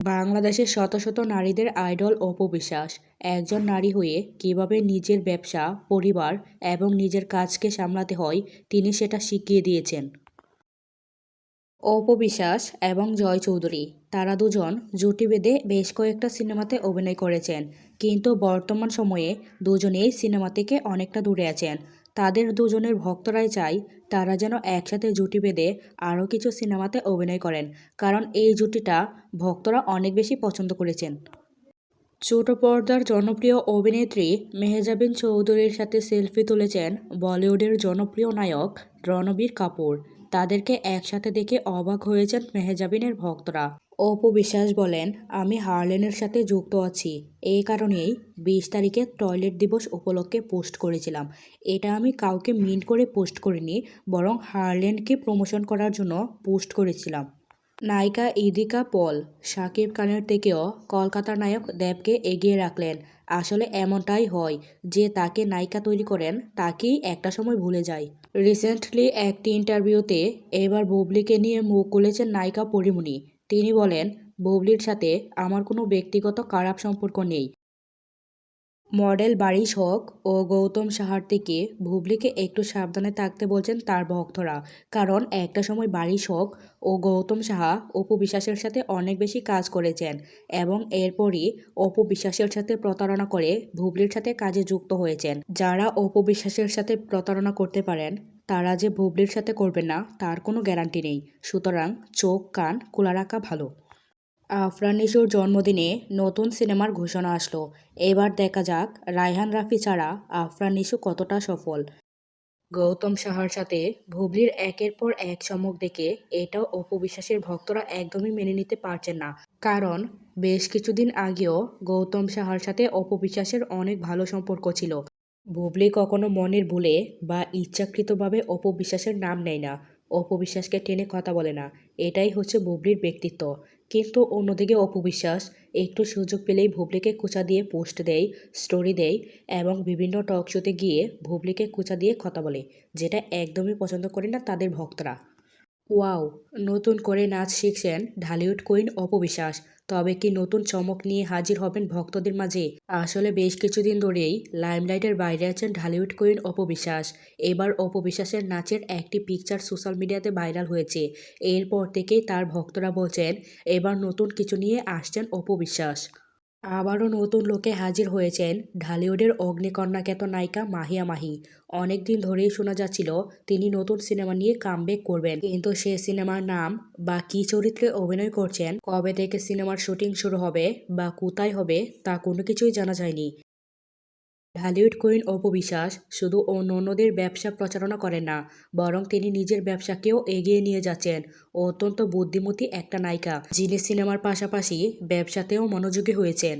বাংলাদেশের শত শত নারীদের আইডল অপু বিশ্বাস। একজন নারী হয়ে কিভাবে নিজের ব্যবসা, পরিবার এবং নিজের কাজকে সামলাতে হয় তিনি সেটা শিখিয়ে দিয়েছেন। অপু বিশ্বাস এবং জয় চৌধুরী তারা দুজন জুটি বেঁধে বেশ কয়েকটা সিনেমাতে অভিনয় করেছেন, কিন্তু বর্তমান সময়ে দুজনেই সিনেমা থেকে অনেকটা দূরে আছেন। তাদের দুজনের ভক্তরাই চায় তারা যেন একসাথে জুটি বেঁধে আরও কিছু সিনেমাতে অভিনয় করেন, কারণ এই জুটিটা ভক্তরা অনেক বেশি পছন্দ করেছেন। ছোট পর্দার জনপ্রিয় অভিনেত্রী মেহজাবিন চৌধুরীর সাথে সেলফি তুলেছেন বলিউডের জনপ্রিয় নায়ক রণবীর কাপুর। তাদেরকে একসাথে দেখে অবাক হয়েছেন মেহজাবিনের ভক্তরা। অপু বিশ্বাস বলেন, আমি হারলেনের সাথে যুক্ত আছি, এই কারণেই 20 তারিখে টয়লেট দিবস উপলক্ষে পোস্ট করেছিলাম। এটা আমি কাউকে মিন করে পোস্ট করিনি, বরং হারলেনকে প্রমোশন করার জন্য পোস্ট করেছিলাম। নায়িকা ইদিকা পল শাকিব খানের থেকেও কলকাতার নায়ক দেবকে এগিয়ে রাখলেন। আসলে এমনটাই হয়, যে তাকে নায়িকা তৈরি করেন তাকেই একটা সময় ভুলে যায়। রিসেন্টলি একটি ইন্টারভিউতে এবার বুবলিকে নিয়ে মুখ খুলেছেন নায়িকা পরীমনি। তিনি বলেন, বুবলির সাথে আমার কোনো ব্যক্তিগত খারাপ সম্পর্ক নেই। মডেল বারিশ হক ও গৌতম সাহার থেকে বুবলিকে একটু সাবধানে থাকতে বলছেন তার ভক্তরা, কারণ একটা সময় বারিশ হক ও গৌতম সাহা অপু বিশ্বাসের সাথে অনেক বেশি কাজ করেছেন এবং এরপরই অপু বিশ্বাসের সাথে প্রতারণা করে বুবলির সাথে কাজে যুক্ত হয়েছেন। যারা অপু বিশ্বাসের সাথে প্রতারণা করতে পারেন তারা যে বুবলির সাথে করবেন না তার কোনো গ্যারান্টি নেই, সুতরাং চোখ কান খোলা রাখা ভালো। আফরান নিশোর জন্মদিনে নতুন সিনেমার ঘোষণা আসলো। এবার দেখা যাক রায়হান রাফি ছাড়া আফরান নিশো কতটা সফল। গৌতম সাহার সাথে বুবলির একের পর এক চমক দেখে এটাও অপু বিশ্বাসের ভক্তরা একদমই মেনে নিতে পারছেন না, কারণ বেশ কিছুদিন আগেও গৌতম সাহার সাথে অপু বিশ্বাসের অনেক ভালো সম্পর্ক ছিল। বুবলি কখনো মনের ভুলে বা ইচ্ছাকৃতভাবে অপু বিশ্বাসের নাম নেয় না, অপু বিশ্বাসকে টেনে কথা বলে না। এটাই হচ্ছে বুবলির ব্যক্তিত্ব। কিন্তু অন্যদিকে অপু বিশ্বাস একটু সুযোগ পেলেই বুবলিকে খোঁচা দিয়ে পোস্ট দেয়, স্টোরি দেয় এবং বিভিন্ন টক শোতে গিয়ে বুবলিকে খোঁচা দিয়ে কথা বলে, যেটা একদমই পছন্দ করে না তাদের ভক্তরা। ওয়াও! নতুন করে নাচ শিখছেন ঢালিউড কুইন অপু বিশ্বাস। তবে কি নতুন চমক নিয়ে হাজির হবেন ভক্তদের মাঝে? আসলে বেশ কিছুদিন ধরেই লাইমলাইটের বাইরে আছেন ঢালিউড কুইন অপু বিশ্বাস। এবার অপু বিশ্বাসের নাচের একটি পিকচার সোশ্যাল মিডিয়াতে ভাইরাল হয়েছে। এরপর থেকেই তার ভক্তরা বলছেন এবার নতুন কিছু নিয়ে আসছেন অপু বিশ্বাস। আবারও নতুন লোকে হাজির হয়েছেন ঢালিউডের অগ্নিকন্যা খ্যাত নায়িকা মাহিয়া মাহি। অনেক দিন ধরেই শোনা যাচ্ছিল তিনি নতুন সিনেমা নিয়ে কামব্যাক করবেন, কিন্তু সে সিনেমার নাম বা কী চরিত্রে অভিনয় করছেন, কবে থেকে সিনেমার শুটিং শুরু হবে বা কোথায় হবে তা কোনো কিছুই জানা যায়নি। ঢালিউড কুইন অপু বিশ্বাস শুধু অন্যদের ব্যবসা প্রচারণা করেন না, বরং তিনি নিজের ব্যবসাকেও এগিয়ে নিয়ে যাচ্ছেন। অত্যন্ত বুদ্ধিমতী একটা নায়িকা, যিনি সিনেমার পাশাপাশি ব্যবসাতেও মনোযোগী হয়েছেন।